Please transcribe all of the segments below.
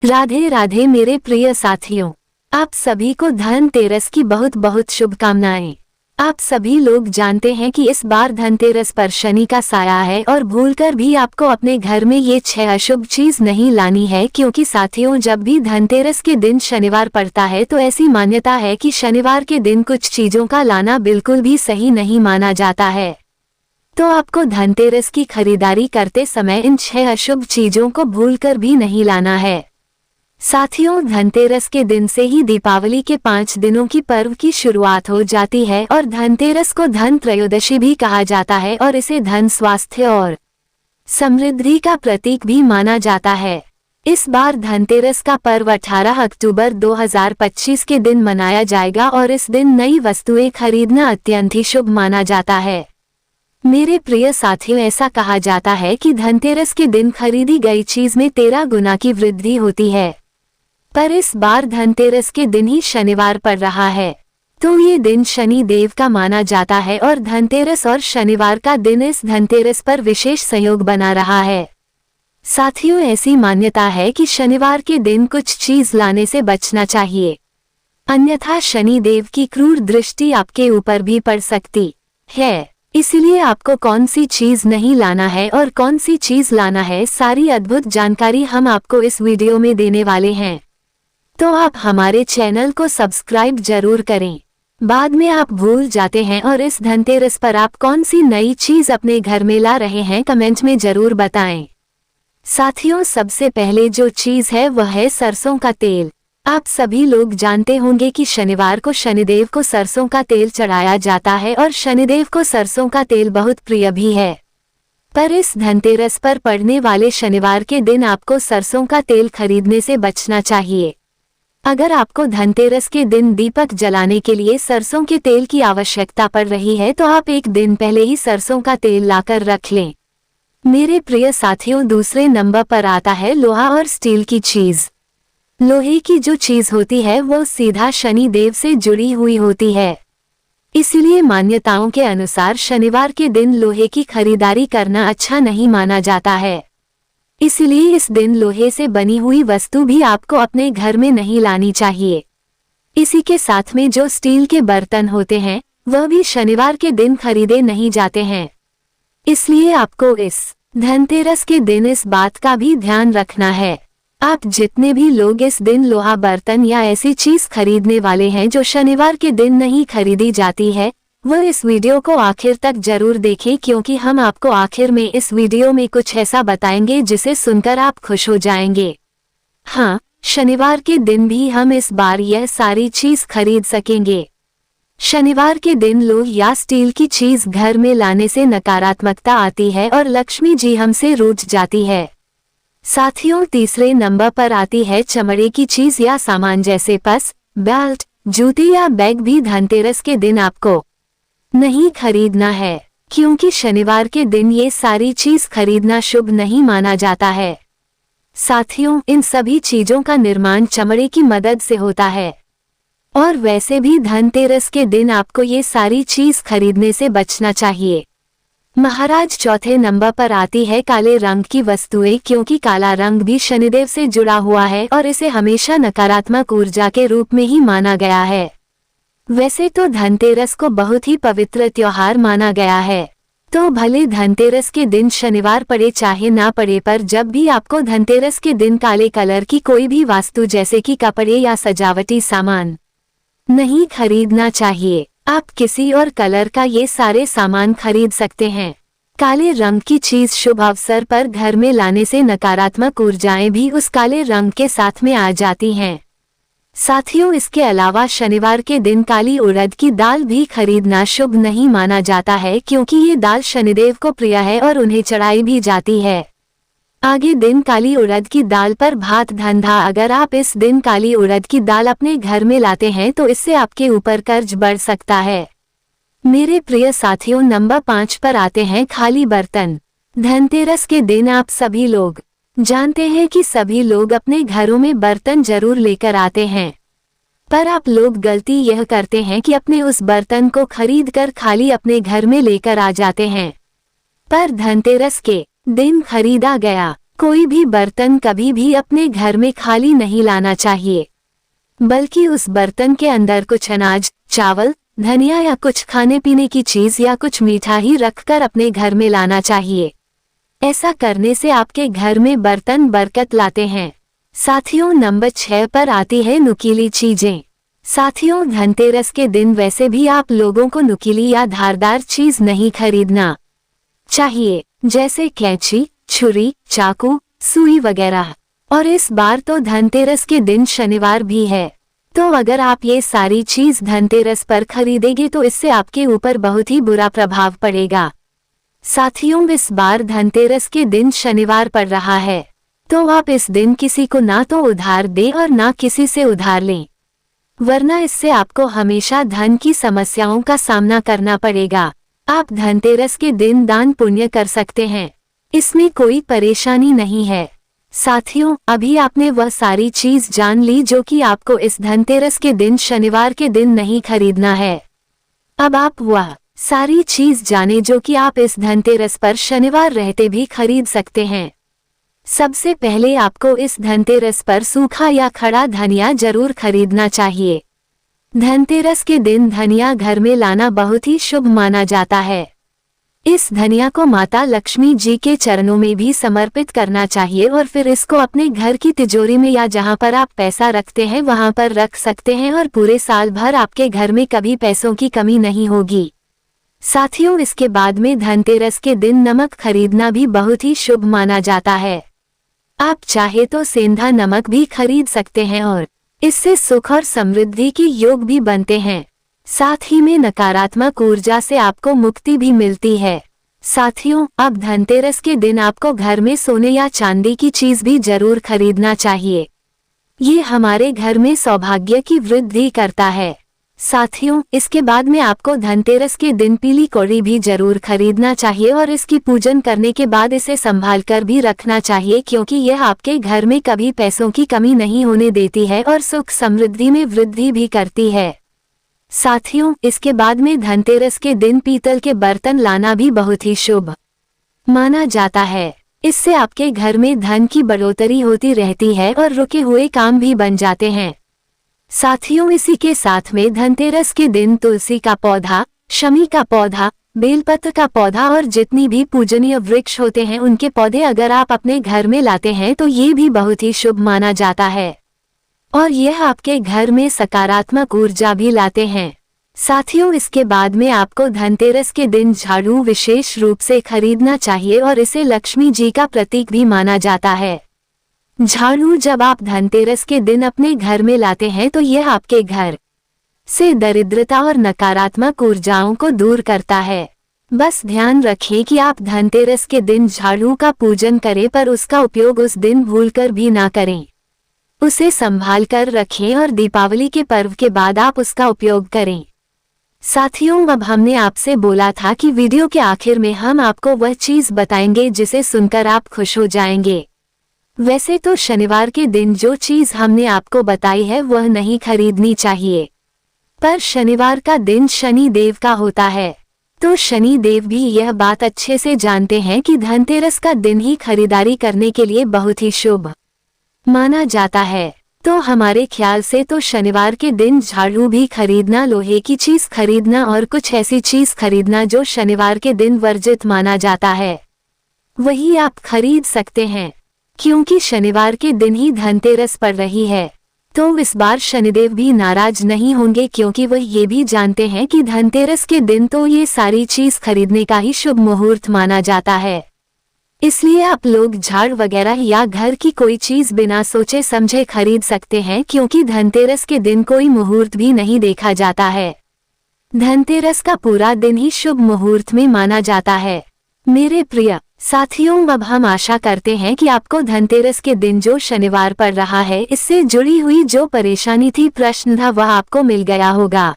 राधे राधे मेरे प्रिय साथियों, आप सभी को धनतेरस की बहुत बहुत शुभकामनाएं। आप सभी लोग जानते हैं कि इस बार धनतेरस पर शनि का साया है और भूलकर भी आपको अपने घर में ये 6 अशुभ चीज नहीं लानी है, क्योंकि साथियों जब भी धनतेरस के दिन शनिवार पड़ता है तो ऐसी मान्यता है कि शनिवार के दिन कुछ चीजों का लाना बिल्कुल भी सही नहीं माना जाता है। तो आपको धनतेरस की खरीदारी करते समय इन 6 अशुभ चीजों को भूलकर भी नहीं लाना है। साथियों धनतेरस के दिन से ही दीपावली के 5 दिनों की पर्व की शुरुआत हो जाती है और धनतेरस को धन त्रयोदशी भी कहा जाता है और इसे धन, स्वास्थ्य और समृद्धि का प्रतीक भी माना जाता है। इस बार धनतेरस का पर्व 18 अक्टूबर 2025 के दिन मनाया जाएगा और इस दिन नई वस्तुएं खरीदना अत्यंत ही शुभ माना जाता है। मेरे प्रिय साथियों, ऐसा कहा जाता है कि धनतेरस के दिन खरीदी गई चीज में 13 गुना की वृद्धि होती है, पर इस बार धनतेरस के दिन ही शनिवार पड़ रहा है, तो ये दिन शनि देव का माना जाता है और धनतेरस और शनिवार का दिन इस धनतेरस पर विशेष संयोग बना रहा है। साथियों ऐसी मान्यता है कि शनिवार के दिन कुछ चीज लाने से बचना चाहिए, अन्यथा शनि देव की क्रूर दृष्टि आपके ऊपर भी पड़ सकती है। इसलिए आपको कौन सी चीज नहीं लाना है और कौन सी चीज लाना है, सारी अद्भुत जानकारी हम आपको इस वीडियो में देने वाले हैं। तो आप हमारे चैनल को सब्सक्राइब जरूर करें। बाद में आप भूल जाते हैं और इस धनतेरस पर आप कौन सी नई चीज अपने घर में ला रहे हैं, कमेंट में जरूर बताएं। साथियों सबसे पहले जो चीज है वह है सरसों का तेल। आप सभी लोग जानते होंगे कि शनिवार को शनिदेव को सरसों का तेल चढ़ाया जाता है और शनिदेव को सरसों का तेल बहुत प्रिय भी है। पर इस धनतेरस पर पड़ने वाले शनिवार के दिन आपको सरसों का तेल खरीदने से बचना चाहिए। अगर आपको धनतेरस के दिन दीपक जलाने के लिए सरसों के तेल की आवश्यकता पड़ रही है तो आप एक दिन पहले ही सरसों का तेल लाकर रख लें। मेरे प्रिय साथियों दूसरे नंबर पर आता है लोहा और स्टील की चीज। लोहे की जो चीज होती है वो सीधा शनि देव से जुड़ी हुई होती है, इसलिए मान्यताओं के अनुसार शनिवार के दिन लोहे की खरीदारी करना अच्छा नहीं माना जाता है। इसलिए इस दिन लोहे से बनी हुई वस्तु भी आपको अपने घर में नहीं लानी चाहिए। इसी के साथ में जो स्टील के बर्तन होते हैं वह भी शनिवार के दिन खरीदे नहीं जाते हैं। इसलिए आपको इस धनतेरस के दिन इस बात का भी ध्यान रखना है। आप जितने भी लोग इस दिन लोहा बर्तन या ऐसी चीज खरीदने वाले हैं जो शनिवार के दिन नहीं खरीदी जाती है, वह इस वीडियो को आखिर तक जरूर देखें, क्योंकि हम आपको आखिर में इस वीडियो में कुछ ऐसा बताएंगे जिसे सुनकर आप खुश हो जाएंगे। हाँ, शनिवार के दिन भी हम इस बार यह सारी चीज खरीद सकेंगे। शनिवार के दिन लोहे या स्टील की चीज घर में लाने से नकारात्मकता आती है और लक्ष्मी जी हमसे रूठ जाती है। साथियों तीसरे नंबर पर आती है चमड़े की चीज या सामान जैसे पर्स, बेल्ट, जूते या बैग भी धनतेरस के दिन आपको नहीं खरीदना है, क्योंकि शनिवार के दिन ये सारी चीज खरीदना शुभ नहीं माना जाता है। साथियों इन सभी चीजों का निर्माण चमड़े की मदद से होता है और वैसे भी धनतेरस के दिन आपको ये सारी चीज खरीदने से बचना चाहिए। महाराज चौथे नंबर पर आती है काले रंग की वस्तुएं, क्योंकि काला रंग भी शनिदेव से जुड़ा हुआ है और इसे हमेशा नकारात्मक ऊर्जा के रूप में ही माना गया है। वैसे तो धनतेरस को बहुत ही पवित्र त्योहार माना गया है, तो भले धनतेरस के दिन शनिवार पड़े चाहे ना पड़े, पर जब भी आपको धनतेरस के दिन काले कलर की कोई भी वस्तु जैसे कि कपड़े या सजावटी सामान नहीं खरीदना चाहिए। आप किसी और कलर का ये सारे सामान खरीद सकते हैं। काले रंग की चीज शुभ अवसर पर घर में लाने से नकारात्मक ऊर्जाएं भी उस काले रंग के साथ में आ जाती हैं। साथियों इसके अलावा शनिवार के दिन काली उड़द की दाल भी खरीदना शुभ नहीं माना जाता है, क्योंकि ये दाल शनिदेव को प्रिय है और उन्हें चढ़ाई भी जाती है। आगे दिन काली उड़द की दाल पर भात धंधा। अगर आप इस दिन काली उड़द की दाल अपने घर में लाते हैं तो इससे आपके ऊपर कर्ज बढ़ सकता है। मेरे प्रिय साथियों नंबर 5 पर आते हैं खाली बर्तन। धनतेरस के दिन आप सभी लोग जानते हैं कि सभी लोग अपने घरों में बर्तन जरूर लेकर आते हैं, पर आप लोग गलती यह करते हैं कि अपने उस बर्तन को खरीद कर खाली अपने घर में लेकर आ जाते हैं। पर धनतेरस के दिन खरीदा गया कोई भी बर्तन कभी भी अपने घर में खाली नहीं लाना चाहिए, बल्कि उस बर्तन के अंदर कुछ अनाज, चावल, धनिया या कुछ खाने पीने की चीज या कुछ मीठा ही रखकर अपने घर में लाना चाहिए। ऐसा करने से आपके घर में बर्तन बरकत लाते हैं। साथियों, नंबर 6 पर आती है नुकीली चीजें। साथियों, धनतेरस के दिन वैसे भी आप लोगों को नुकीली या धारदार चीज नहीं खरीदना चाहिए, जैसे कैंची, छुरी, चाकू, सुई वगैरह। और इस बार तो धनतेरस के दिन शनिवार भी है, तो अगर आप ये सारी चीज धनतेरस पर खरीदेंगे तो इससे आपके ऊपर बहुत ही बुरा प्रभाव पड़ेगा। साथियों, इस बार धनतेरस के दिन शनिवार पड़ रहा है, तो आप इस दिन किसी को ना तो उधार दें और ना किसी से उधार लें, वरना इससे आपको हमेशा धन की समस्याओं का सामना करना पड़ेगा। आप धनतेरस के दिन दान पुण्य कर सकते हैं, इसमें कोई परेशानी नहीं है। साथियों, अभी आपने वह सारी चीज जान ली जो कि आपको इस धनतेरस के दिन शनिवार के दिन नहीं खरीदना है। अब आप वह सारी चीज जाने जो कि आप इस धनतेरस पर शनिवार रहते भी खरीद सकते हैं। सबसे पहले आपको इस धनतेरस पर सूखा या खड़ा धनिया जरूर खरीदना चाहिए। धनतेरस के दिन धनिया घर में लाना बहुत ही शुभ माना जाता है। इस धनिया को माता लक्ष्मी जी के चरणों में भी समर्पित करना चाहिए और फिर इसको अपने घर की तिजोरी में या जहां पर आप पैसा रखते हैं वहां पर रख सकते हैं और पूरे साल भर आपके घर में कभी पैसों की कमी नहीं होगी। साथियों, इसके बाद में धनतेरस के दिन नमक खरीदना भी बहुत ही शुभ माना जाता है। आप चाहे तो सेंधा नमक भी खरीद सकते हैं और इससे सुख और समृद्धि के योग भी बनते हैं। साथ ही में नकारात्मक ऊर्जा से आपको मुक्ति भी मिलती है। साथियों, अब धनतेरस के दिन आपको घर में सोने या चांदी की चीज भी जरूर खरीदना चाहिए। ये हमारे घर में सौभाग्य की वृद्धि करता है। साथियों, इसके बाद में आपको धनतेरस के दिन पीली कौड़ी भी जरूर खरीदना चाहिए और इसकी पूजन करने के बाद इसे संभाल कर भी रखना चाहिए, क्योंकि यह आपके घर में कभी पैसों की कमी नहीं होने देती है और सुख समृद्धि में वृद्धि भी करती है। साथियों, इसके बाद में धनतेरस के दिन पीतल के बर्तन लाना भी बहुत ही शुभ माना जाता है। इससे आपके घर में धन की बढ़ोतरी होती रहती है और रुके हुए काम भी बन जाते हैं। साथियों, इसी के साथ में धनतेरस के दिन तुलसी का पौधा, शमी का पौधा, बेलपत्र का पौधा और जितनी भी पूजनीय वृक्ष होते हैं उनके पौधे अगर आप अपने घर में लाते हैं तो ये भी बहुत ही शुभ माना जाता है और यह आपके घर में सकारात्मक ऊर्जा भी लाते हैं। साथियों, इसके बाद में आपको धनतेरस के दिन झाड़ू विशेष रूप से खरीदना चाहिए और इसे लक्ष्मी जी का प्रतीक भी माना जाता है। झाड़ू जब आप धनतेरस के दिन अपने घर में लाते हैं तो यह आपके घर से दरिद्रता और नकारात्मक ऊर्जाओं को दूर करता है। बस ध्यान रखें कि आप धनतेरस के दिन झाड़ू का पूजन करें, पर उसका उपयोग उस दिन भूलकर भी ना करें। उसे संभाल कर रखें और दीपावली के पर्व के बाद आप उसका उपयोग करें। साथियों, अब हमने आपसे बोला था कि वीडियो के आखिर में हम आपको वह चीज बताएंगे जिसे सुनकर आप खुश हो जाएंगे। वैसे तो शनिवार के दिन जो चीज हमने आपको बताई है वह नहीं खरीदनी चाहिए, पर शनिवार का दिन शनि देव का होता है, तो शनि देव भी यह बात अच्छे से जानते हैं कि धनतेरस का दिन ही खरीदारी करने के लिए बहुत ही शुभ माना जाता है। तो हमारे ख्याल से तो शनिवार के दिन झाड़ू भी खरीदना, लोहे की चीज खरीदना और कुछ ऐसी चीज खरीदना जो शनिवार के दिन वर्जित माना जाता है, वही आप खरीद सकते हैं, क्योंकि शनिवार के दिन ही धनतेरस पड़ रही है। तो इस बार शनिदेव भी नाराज नहीं होंगे, क्योंकि वह ये भी जानते हैं कि धनतेरस के दिन तो ये सारी चीज खरीदने का ही शुभ मुहूर्त माना जाता है। इसलिए आप लोग झाड़ वगैरह या घर की कोई चीज बिना सोचे समझे खरीद सकते हैं, क्योंकि धनतेरस के दिन कोई मुहूर्त भी नहीं देखा जाता है। धनतेरस का पूरा दिन ही शुभ मुहूर्त में माना जाता है। मेरे प्रिय साथियों, अब हम आशा करते हैं कि आपको धनतेरस के दिन जो शनिवार पड़ रहा है इससे जुड़ी हुई जो परेशानी थी, प्रश्न था, वह आपको मिल गया होगा।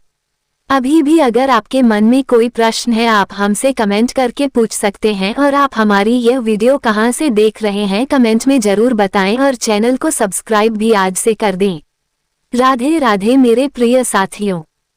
अभी भी अगर आपके मन में कोई प्रश्न है आप हमसे कमेंट करके पूछ सकते हैं और आप हमारी यह वीडियो कहां से देख रहे हैं कमेंट में जरूर बताएं और चैनल को सब्सक्राइब भी आज से कर दें। राधे राधे मेरे प्रिय साथियों।